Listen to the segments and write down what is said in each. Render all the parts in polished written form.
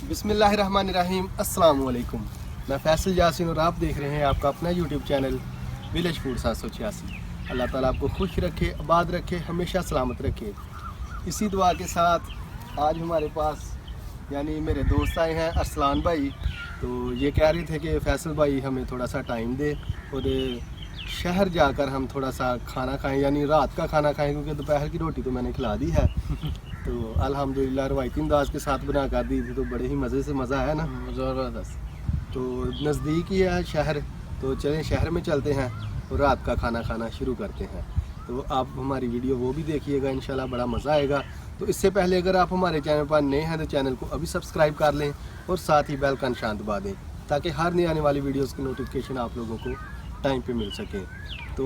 बिस्मिल्लाहिर्रहमानिर्रहीम, अस्सलाम वालेकुम। मैं फैसल यासीन और आप देख रहे हैं आपका अपना यूट्यूब चैनल विलेज फूड 786। अल्लाह ताला आपको खुश रखे, आबाद रखे, हमेशा सलामत रखे। इसी दुआ के साथ आज हमारे पास यानी मेरे दोस्त आए हैं अरसलान भाई। तो ये कह रहे थे कि फैसल भाई हमें थोड़ा सा टाइम दे और शहर जाकर हम थोड़ा सा खाना खाएं, यानी रात का खाना खाएं, क्योंकि दोपहर की रोटी तो मैंने खिला दी है। तो अल्हम्दुलिल्लाह रवायती अंदाज के साथ बना कर दी थी, तो बड़े ही मज़े से मज़ा आया ना, ज़बरदस्त। तो नज़दीक ही है शहर, तो चलें शहर में चलते हैं और रात का खाना खाना शुरू करते हैं। तो आप हमारी वीडियो वो भी देखिएगा, इंशाल्लाह बड़ा मज़ा आएगा। तो इससे पहले अगर आप हमारे चैनल पर नए हैं तो चैनल को अभी सब्सक्राइब कर लें और साथ ही बेल का निशान दबा दें, ताकि हर नई आने वाली वीडियोज़ की नोटिफिकेशन आप लोगों को टाइम पे मिल सके। तो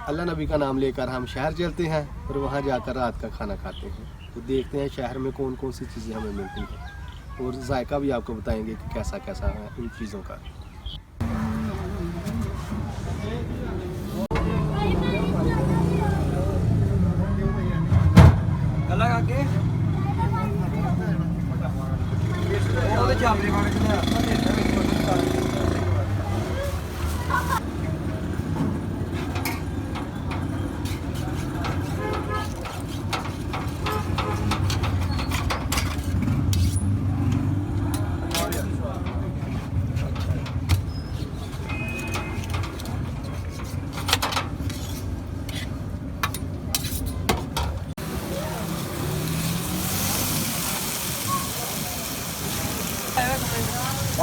अल्लाह नबी का नाम लेकर हम शहर चलते हैं और वहाँ जाकर रात का खाना खाते हैं। तो देखते हैं शहर में कौन कौन सी चीज़ें हमें मिलती हैं और जायका भी आपको बताएंगे कि कैसा कैसा है इन चीज़ों का।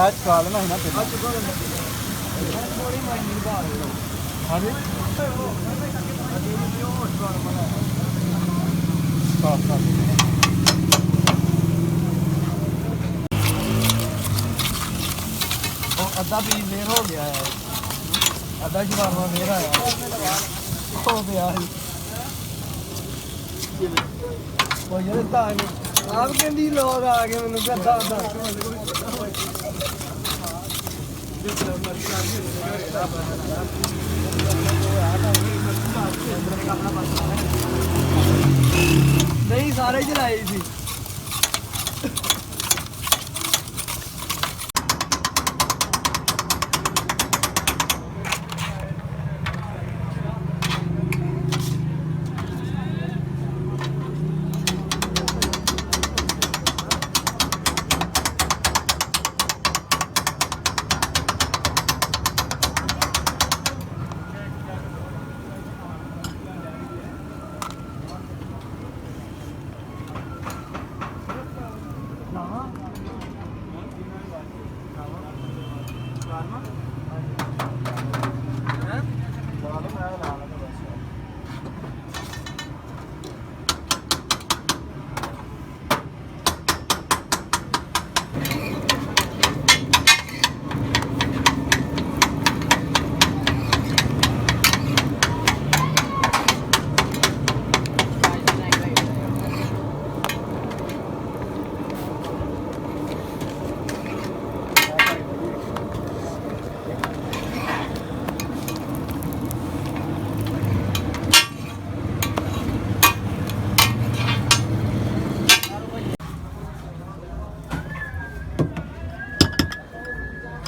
आज काल में है ना फिर आज थोड़ी महंगी बात है। हां जी तो आधा भी देर हो गया है, आधा शवारमा मेरा है हो गया है। वो ये था आप कहती लोग आ गए मैंने कहा नहीं सारे चलाए थी।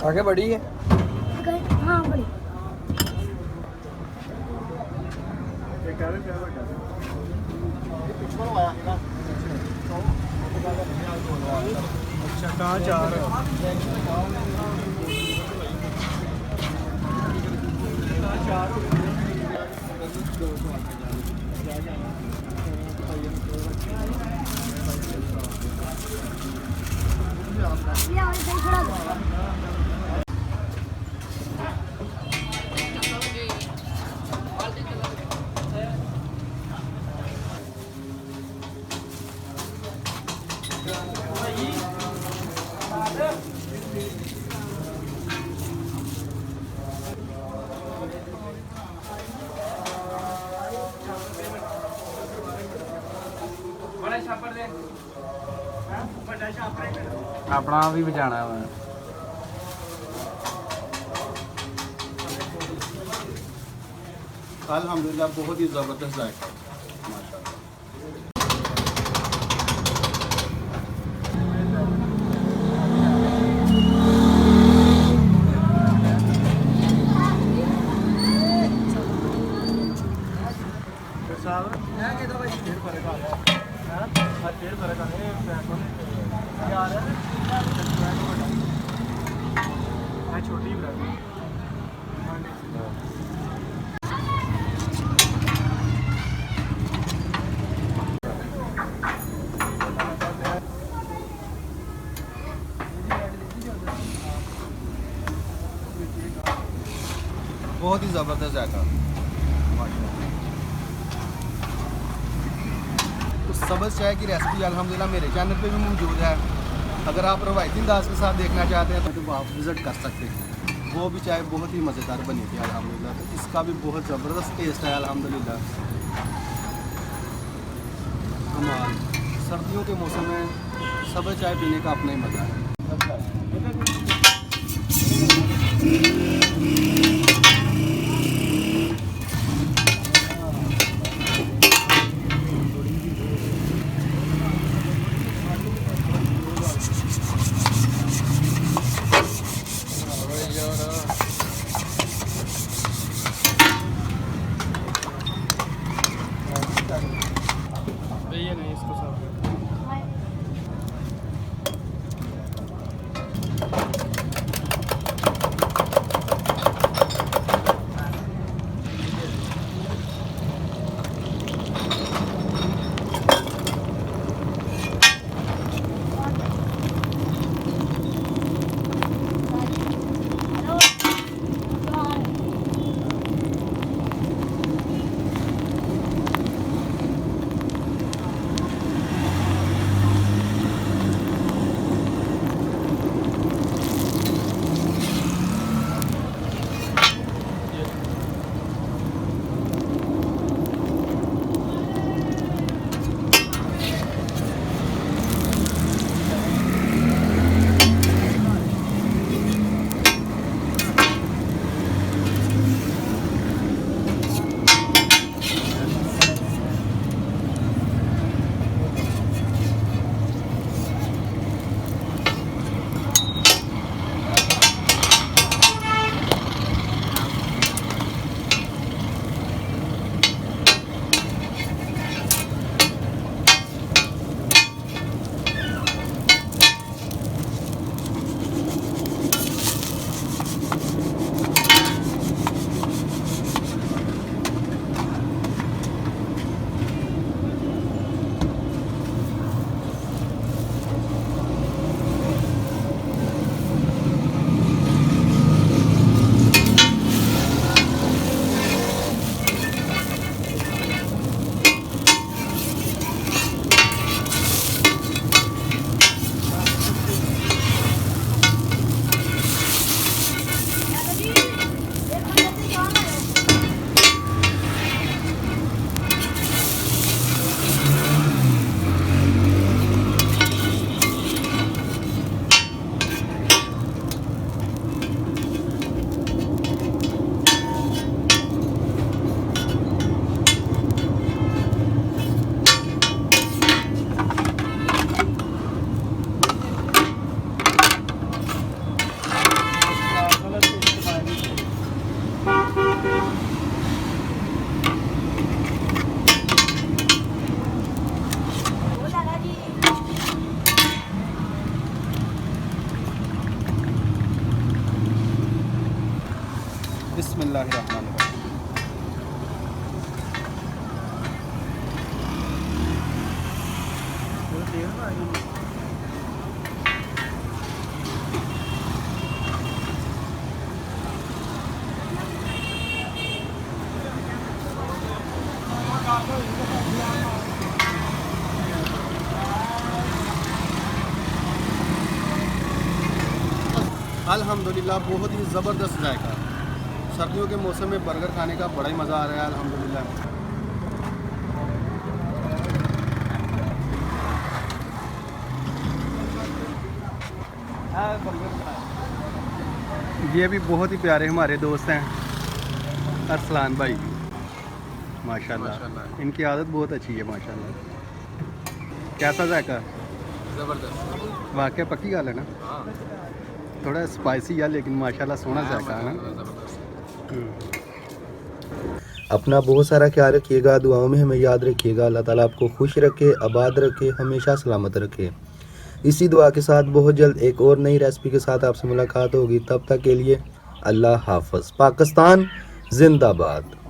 आगे बढ़ी है हाँ बढ़ी अच्छा कहाँ चार अपना भी बचाना है। अल्हम्दुलिल्लाह बहुत ही ज़बरदस्त जायका माशाल्लाह। छोटी बहुत ही ज़बरदस्त जायका। तो सबज़ चाय की रेसिपी अल्हम्दुलिल्लाह मेरे चैनल पे भी मौजूद है। अगर आप रवायती अंदाज के साथ देखना चाहते हैं तो आप विज़िट कर सकते हैं। वो भी चाय बहुत ही मज़ेदार बनी थी अल्हम्दुलिल्लाह। तो इसका भी बहुत ज़बरदस्त टेस्ट है अल्हम्दुलिल्लाह। हमारे सर्दियों के मौसम में सबज़ चाय पीने का अपना ही मज़ा है। ये नहीं इसको साफ बिस्मिल्लाहिर्रहमानिर्रहीम। अल्हम्दुलिल्लाह बहुत ही ज़बरदस्त जायका। सर्दियों के मौसम में बर्गर खाने का बड़ा ही मज़ा आ रहा है अल्हम्दुलिल्लाह। ये भी बहुत ही प्यारे हमारे दोस्त हैं अरसलान भाई, माशाल्लाह। इनकी आदत बहुत अच्छी है माशाल्लाह। कैसा जायका? ज़बरदस्त। वाकई पक्की गल है ना? थोड़ा स्पाइसी है लेकिन माशाल्लाह सोना जायका है ना। अपना बहुत सारा ख्याल रखिएगा, दुआओं में हमें याद रखिएगा। अल्लाह ताला आपको खुश रखे, आबाद रखे, हमेशा सलामत रखे। इसी दुआ के साथ बहुत जल्द एक और नई रेसिपी के साथ आपसे मुलाकात होगी। तब तक के लिए अल्लाह हाफ़िज़। पाकिस्तान जिंदाबाद।